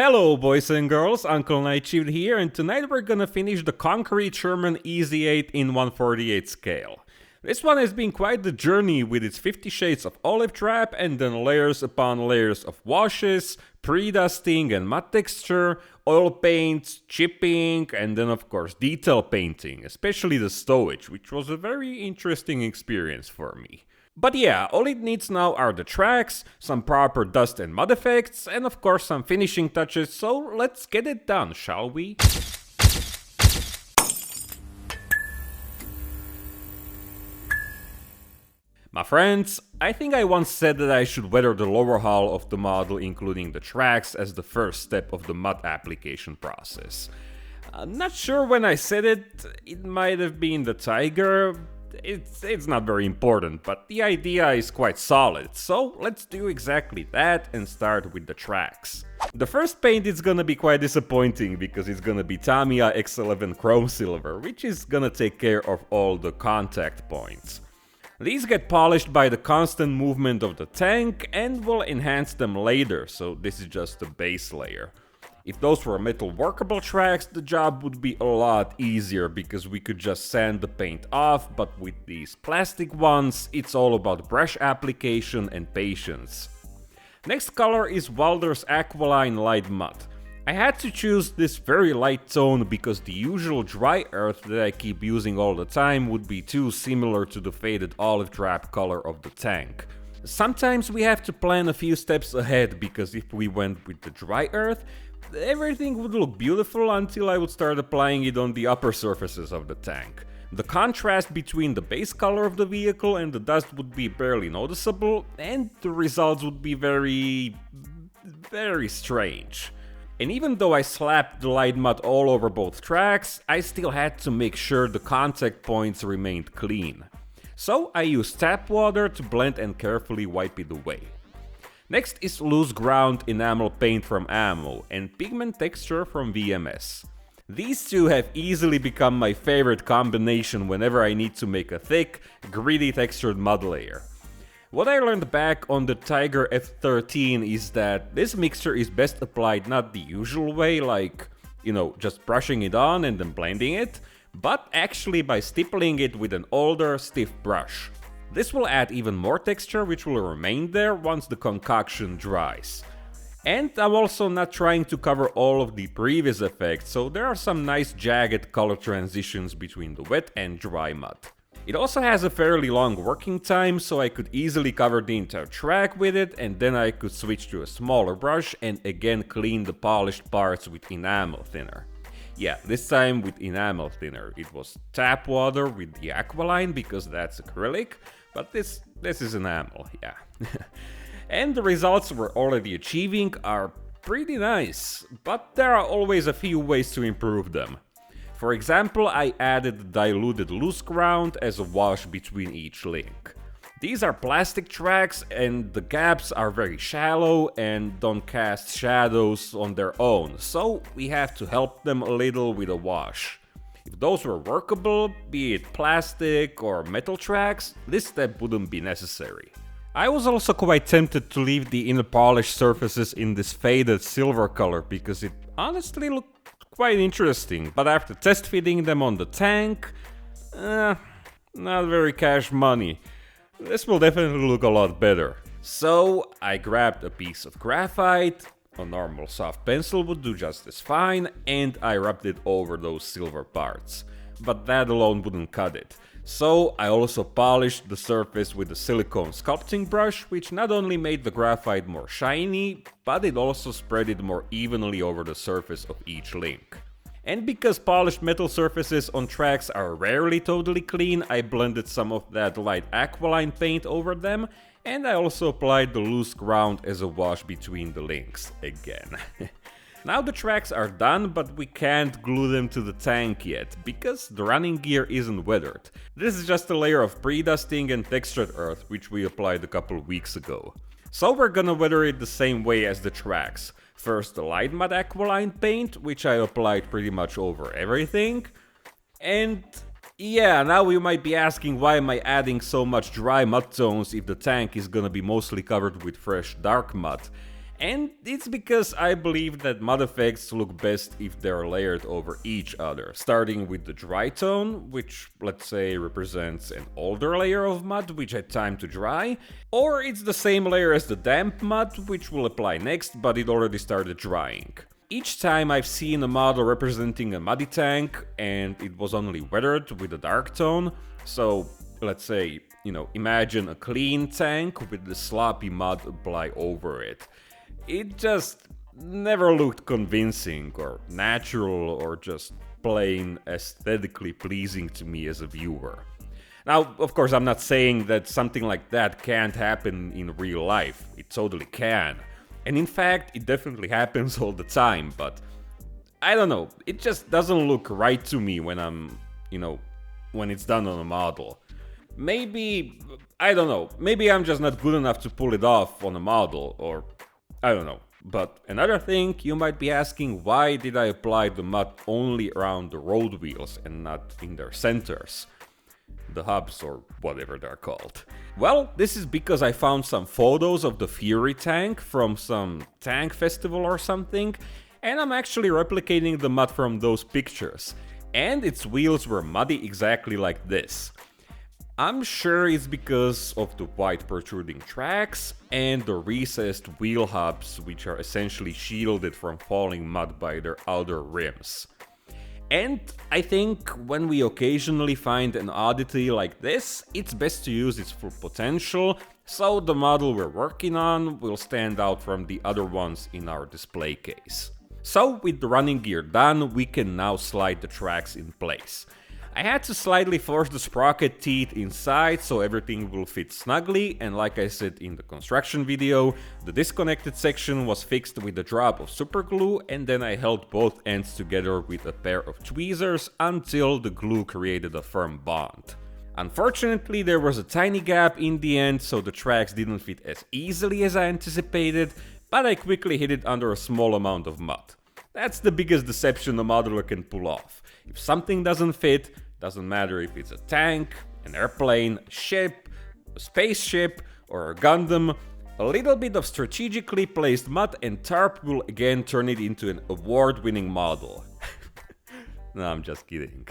Hello boys and girls, Uncle Nightshift here, and tonight we're gonna finish the concrete Sherman EZ8 in 1/48 scale. This one has been quite the journey with its 50 shades of olive drab and then layers upon layers of washes, pre-dusting and matte texture, oil paints, chipping, and then of course detail painting, especially the stowage, which was a very interesting experience for me. But yeah, all it needs now are the tracks, some proper dust and mud effects, and of course some finishing touches, so let's get it done, shall we? My friends, I think I once said that I should weather the lower hull of the model including the tracks as the first step of the mud application process. I'm not sure when I said it, it might have been the Tiger. It's not very important, but the idea is quite solid, so let's do exactly that and start with the tracks. The first paint is gonna be quite disappointing because it's gonna be Tamiya X11 Chrome Silver, which is gonna take care of all the contact points. These get polished by the constant movement of the tank and will enhance them later, so this is just the base layer. If those were metal workable tracks, the job would be a lot easier because we could just sand the paint off, but with these plastic ones, it's all about brush application and patience. Next color is Walder's Aqualine Light Mud. I had to choose this very light tone because the usual dry earth that I keep using all the time would be too similar to the faded olive drab color of the tank. Sometimes we have to plan a few steps ahead because if we went with the dry earth, everything would look beautiful until I would start applying it on the upper surfaces of the tank. The contrast between the base color of the vehicle and the dust would be barely noticeable, and the results would be very strange. And even though I slapped the light mud all over both tracks, I still had to make sure the contact points remained clean. So I used tap water to blend and carefully wipe it away. Next is Loose Ground Enamel Paint from Ammo and Pigment Texture from VMS. These two have easily become my favorite combination whenever I need to make a thick, gritty textured mud layer. What I learned back on the Tiger F13 is that this mixture is best applied not the usual way, like, just brushing it on and then blending it, but actually by stippling it with an older, stiff brush. This will add even more texture, which will remain there once the concoction dries. And I'm also not trying to cover all of the previous effects, so there are some nice jagged color transitions between the wet and dry mud. It also has a fairly long working time, so I could easily cover the entire track with it, and then I could switch to a smaller brush and again clean the polished parts with enamel thinner. Yeah, this time with enamel thinner. It was tap water with the Aqualine because that's acrylic, but this is enamel, yeah. And the results we're already achieving are pretty nice, but there are always a few ways to improve them. For example, I added diluted loose ground as a wash between each link. These are plastic tracks and the gaps are very shallow and don't cast shadows on their own, so we have to help them a little with a wash. If those were workable, be it plastic or metal tracks, this step wouldn't be necessary. I was also quite tempted to leave the inner polished surfaces in this faded silver color because it honestly looked quite interesting, but after test fitting them on the tank, not very cash money. This will definitely look a lot better. So I grabbed a piece of graphite, a normal soft pencil would do just as fine, and I rubbed it over those silver parts. But that alone wouldn't cut it. So I also polished the surface with a silicone sculpting brush, which not only made the graphite more shiny, but it also spread it more evenly over the surface of each link. And because polished metal surfaces on tracks are rarely totally clean, I blended some of that light Aqualine paint over them, and I also applied the loose ground as a wash between the links again. Now the tracks are done, but we can't glue them to the tank yet, because the running gear isn't weathered. This is just a layer of pre-dusting and textured earth, which we applied a couple weeks ago. So we're gonna weather it the same way as the tracks. First the light mud Aqualine paint, which I applied pretty much over everything. And yeah, now you might be asking why am I adding so much dry mud tones if the tank is gonna be mostly covered with fresh dark mud. And it's because I believe that mud effects look best if they're layered over each other, starting with the dry tone, which let's say represents an older layer of mud which had time to dry, or it's the same layer as the damp mud which will apply next but it already started drying. Each time I've seen a model representing a muddy tank and it was only weathered with a dark tone, so let's say, imagine a clean tank with the sloppy mud apply over it. It just never looked convincing or natural or just plain aesthetically pleasing to me as a viewer. Now, of course, I'm not saying that something like that can't happen in real life. It totally can. And in fact, it definitely happens all the time, but I don't know, it just doesn't look right to me when when it's done on a model. Maybe, I don't know, maybe I'm just not good enough to pull it off on a model, or I don't know. But another thing, you might be asking, why did I apply the mud only around the road wheels and not in their centers? The hubs or whatever they're called. Well, this is because I found some photos of the Fury tank from some tank festival or something, and I'm actually replicating the mud from those pictures. And its wheels were muddy exactly like this. I'm sure it's because of the wide protruding tracks and the recessed wheel hubs, which are essentially shielded from falling mud by their outer rims. And I think when we occasionally find an oddity like this, it's best to use its full potential, so the model we're working on will stand out from the other ones in our display case. So with the running gear done, we can now slide the tracks in place. I had to slightly force the sprocket teeth inside so everything will fit snugly, and like I said in the construction video, the disconnected section was fixed with a drop of super glue, and then I held both ends together with a pair of tweezers until the glue created a firm bond. Unfortunately, there was a tiny gap in the end, so the tracks didn't fit as easily as I anticipated, but I quickly hid it under a small amount of mud. That's the biggest deception a modeler can pull off. If something doesn't fit, doesn't matter if it's a tank, an airplane, a ship, a spaceship, or a Gundam, a little bit of strategically placed mud and tarp will again turn it into an award-winning model. No, I'm just kidding.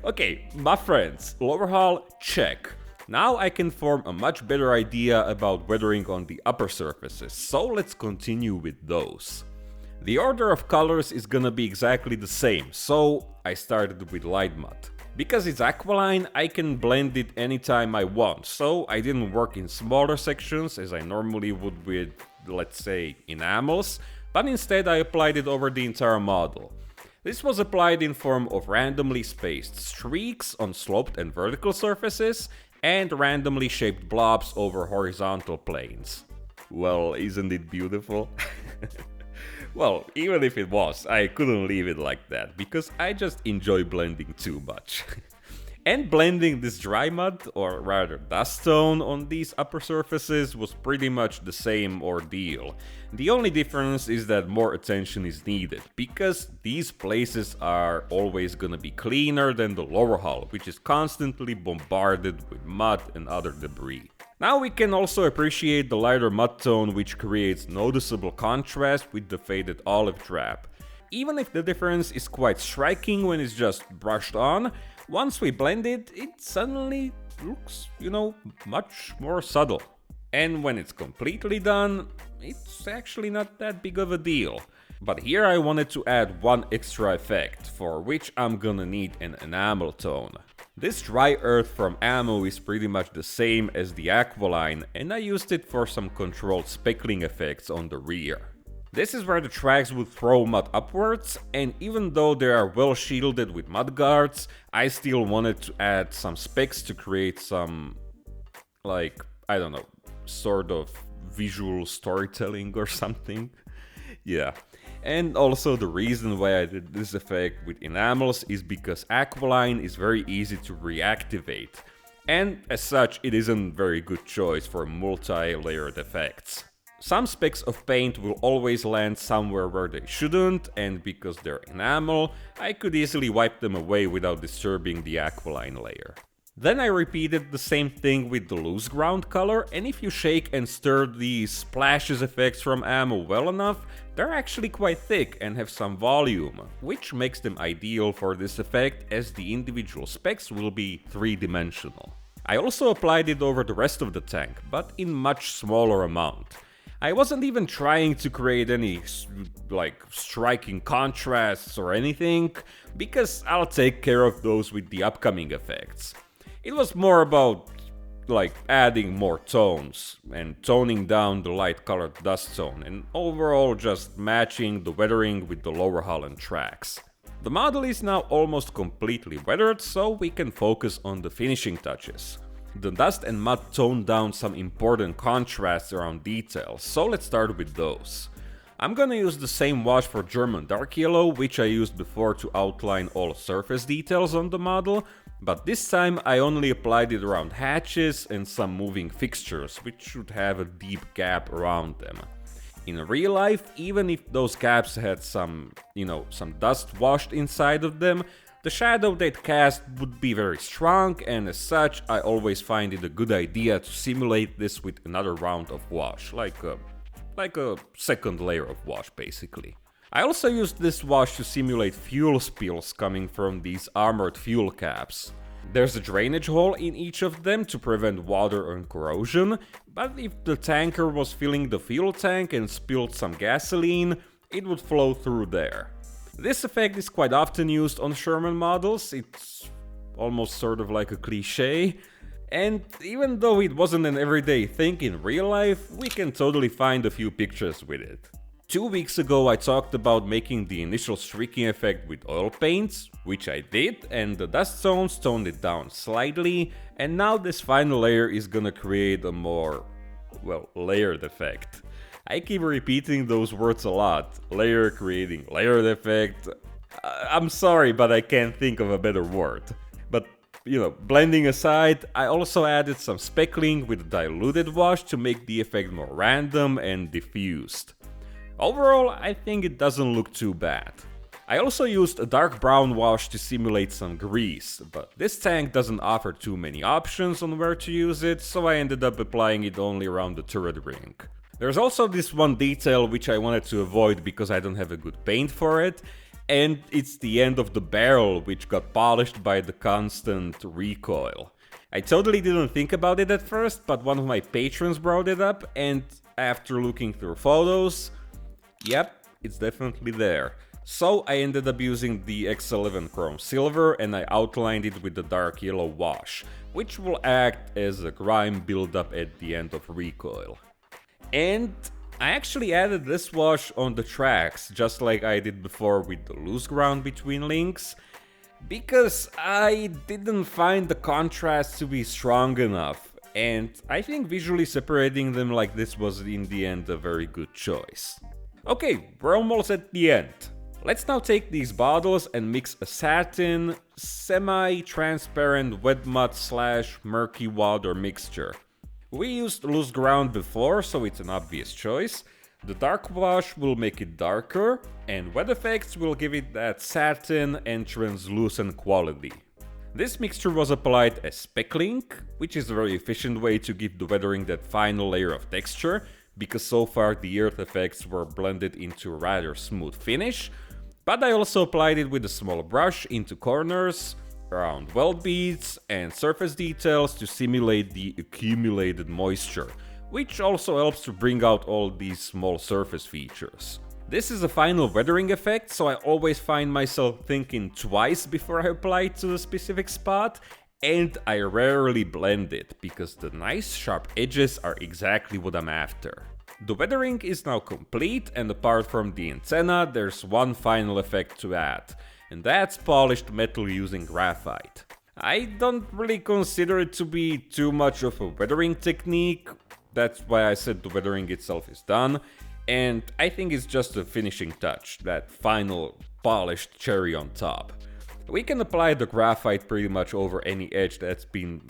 Okay, my friends, lower hull, check. Now I can form a much better idea about weathering on the upper surfaces, so let's continue with those. The order of colors is gonna be exactly the same, so I started with light mud. Because it's aqualine, I can blend it anytime I want, so I didn't work in smaller sections as I normally would with, let's say, enamels, but instead I applied it over the entire model. This was applied in form of randomly spaced streaks on sloped and vertical surfaces, and randomly shaped blobs over horizontal planes. Well, isn't it beautiful? Well, even if it was, I couldn't leave it like that, because I just enjoy blending too much. And blending this dry mud, or rather dust tone, on these upper surfaces was pretty much the same ordeal. The only difference is that more attention is needed, because these places are always gonna be cleaner than the lower hull, which is constantly bombarded with mud and other debris. Now we can also appreciate the lighter mud tone, which creates noticeable contrast with the faded olive drab. Even if the difference is quite striking when it's just brushed on, once we blend it, it suddenly looks, much more subtle. And when it's completely done, it's actually not that big of a deal. But here I wanted to add one extra effect, for which I'm gonna need an enamel tone. This dry earth from ammo is pretty much the same as the aqualine, and I used it for some controlled speckling effects on the rear. This is where the tracks would throw mud upwards, and even though they are well shielded with mud guards, I still wanted to add some specks to create some, sort of visual storytelling or something. Yeah. And also the reason why I did this effect with enamels is because aqualine is very easy to reactivate, and as such it isn't a very good choice for multi-layered effects. Some specks of paint will always land somewhere where they shouldn't, and because they're enamel, I could easily wipe them away without disturbing the aqualine layer. Then I repeated the same thing with the loose ground color, and if you shake and stir these splashes effects from ammo well enough, they're actually quite thick and have some volume, which makes them ideal for this effect as the individual specs will be three-dimensional. I also applied it over the rest of the tank, but in much smaller amount. I wasn't even trying to create any striking contrasts or anything, because I'll take care of those with the upcoming effects. It was more about adding more tones and toning down the light colored dust tone and overall just matching the weathering with the lower hull and tracks. The model is now almost completely weathered, so we can focus on the finishing touches. The dust and mud toned down some important contrasts around details, so let's start with those. I'm gonna use the same wash for German dark yellow, which I used before to outline all surface details on the model, but this time I only applied it around hatches and some moving fixtures, which should have a deep gap around them. In real life, even if those gaps had some dust washed inside of them, the shadow they'd cast would be very strong, and as such, I always find it a good idea to simulate this with another round of wash, like a second layer of wash basically. I also used this wash to simulate fuel spills coming from these armored fuel caps. There's a drainage hole in each of them to prevent water and corrosion, but if the tanker was filling the fuel tank and spilled some gasoline, it would flow through there. This effect is quite often used on Sherman models, it's almost sort of like a cliche, and even though it wasn't an everyday thing in real life, we can totally find a few pictures with it. 2 weeks ago I talked about making the initial streaking effect with oil paints, which I did, and the dust tones toned it down slightly, and now this final layer is gonna create a more, layered effect. I keep repeating those words a lot, layer creating layered effect. I'm sorry, but I can't think of a better word. But, blending aside, I also added some speckling with diluted wash to make the effect more random and diffused. Overall, I think it doesn't look too bad. I also used a dark brown wash to simulate some grease, but this tank doesn't offer too many options on where to use it, so I ended up applying it only around the turret ring. There's also this one detail which I wanted to avoid because I don't have a good paint for it, and it's the end of the barrel which got polished by the constant recoil. I totally didn't think about it at first, but one of my patrons brought it up, and after looking through photos, yep, it's definitely there. So I ended up using the X11 Chrome Silver and I outlined it with the dark yellow wash, which will act as a grime buildup at the end of recoil. And I actually added this wash on the tracks, just like I did before with the loose ground between links, because I didn't find the contrast to be strong enough, and I think visually separating them like this was in the end a very good choice. Okay, we're almost at the end. Let's now take these bottles and mix a satin, semi-transparent wet mud / murky water mixture. We used loose ground before, so it's an obvious choice. The dark wash will make it darker, and wet effects will give it that satin and translucent quality. This mixture was applied as speckling, which is a very efficient way to give the weathering that final layer of texture, because so far the earth effects were blended into a rather smooth finish, but I also applied it with a small brush into corners, around weld beads and surface details to simulate the accumulated moisture, which also helps to bring out all these small surface features. This is a final weathering effect, so I always find myself thinking twice before I apply it to a specific spot, and I rarely blend it, because the nice sharp edges are exactly what I'm after. The weathering is now complete, and apart from the antenna, there's one final effect to add, and that's polished metal using graphite. I don't really consider it to be too much of a weathering technique, that's why I said the weathering itself is done, and I think it's just a finishing touch, that final polished cherry on top. We can apply the graphite pretty much over any edge that's been,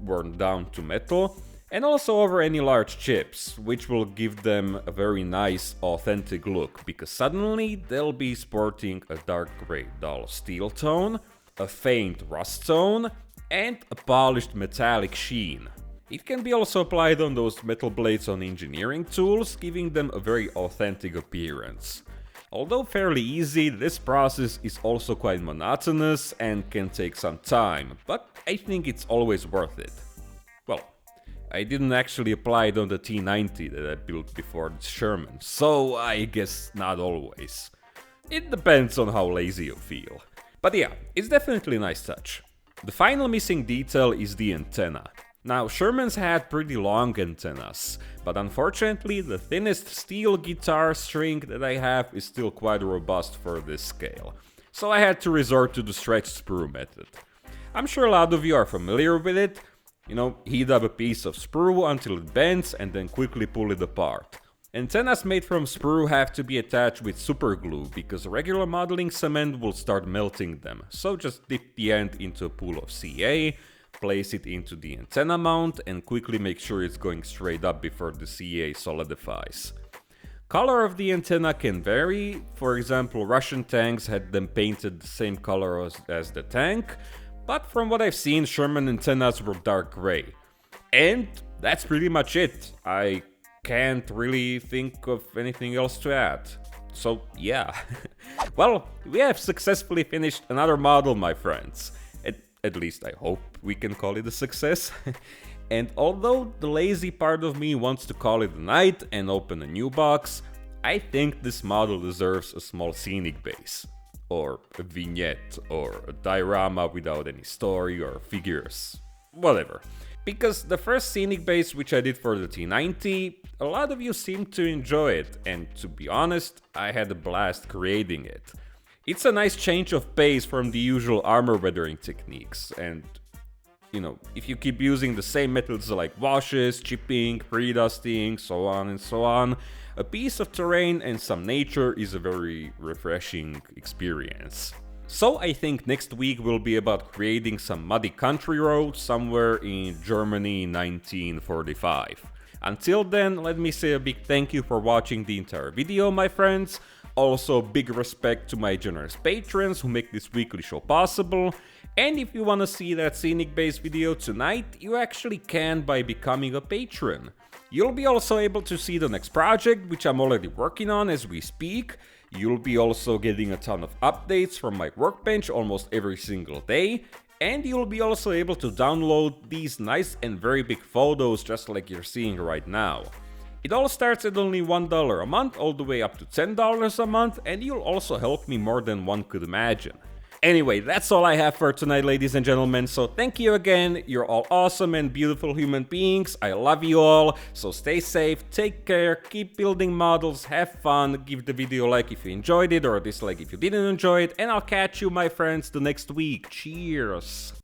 worn down to metal, and also over any large chips, which will give them a very nice, authentic look, because suddenly they'll be sporting a dark grey dull steel tone, a faint rust tone, and a polished metallic sheen. It can be also applied on those metal blades on engineering tools, giving them a very authentic appearance. Although fairly easy, this process is also quite monotonous and can take some time, but I think it's always worth it. Well, I didn't actually apply it on the T90 that I built before the Sherman, so I guess not always. It depends on how lazy you feel. But yeah, it's definitely a nice touch. The final missing detail is the antenna. Now, Shermans had pretty long antennas, but unfortunately the thinnest steel guitar string that I have is still quite robust for this scale, so I had to resort to the stretched sprue method. I'm sure a lot of you are familiar with it. Heat up a piece of sprue until it bends and then quickly pull it apart. Antennas made from sprue have to be attached with super glue because regular modeling cement will start melting them, so just dip the end into a pool of CA, place it into the antenna mount and quickly make sure it's going straight up before the CA solidifies. Color of the antenna can vary. For example, Russian tanks had them painted the same color as the tank, but from what I've seen, Sherman antennas were dark gray. And that's pretty much it. I can't really think of anything else to add. So yeah. Well, we have successfully finished another model, my friends. At least I hope we can call it a success. And although the lazy part of me wants to call it a night and open a new box, I think this model deserves a small scenic base. Or a vignette, or a diorama without any story or figures. Whatever. Because the first scenic base which I did for the T90, a lot of you seemed to enjoy it, and to be honest, I had a blast creating it. It's a nice change of pace from the usual armor weathering techniques, and if you keep using the same methods like washes, chipping, pre-dusting, so on and so on, a piece of terrain and some nature is a very refreshing experience. So I think next week will be about creating some muddy country roads somewhere in Germany 1945. Until then, let me say a big thank you for watching the entire video, my friends. Also, big respect to my generous patrons who make this weekly show possible. And if you wanna see that scenic base video tonight, you actually can by becoming a patron. You'll be also able to see the next project, which I'm already working on as we speak. You'll be also getting a ton of updates from my workbench almost every single day. And you'll be also able to download these nice and very big photos just like you're seeing right now. It all starts at only $1 a month, all the way up to $10 a month, and you'll also help me more than one could imagine. Anyway, that's all I have for tonight, ladies and gentlemen, so thank you again. You're all awesome and beautiful human beings. I love you all, so stay safe, take care, keep building models, have fun, give the video a like if you enjoyed it or a dislike if you didn't enjoy it, and I'll catch you, my friends, the next week. Cheers!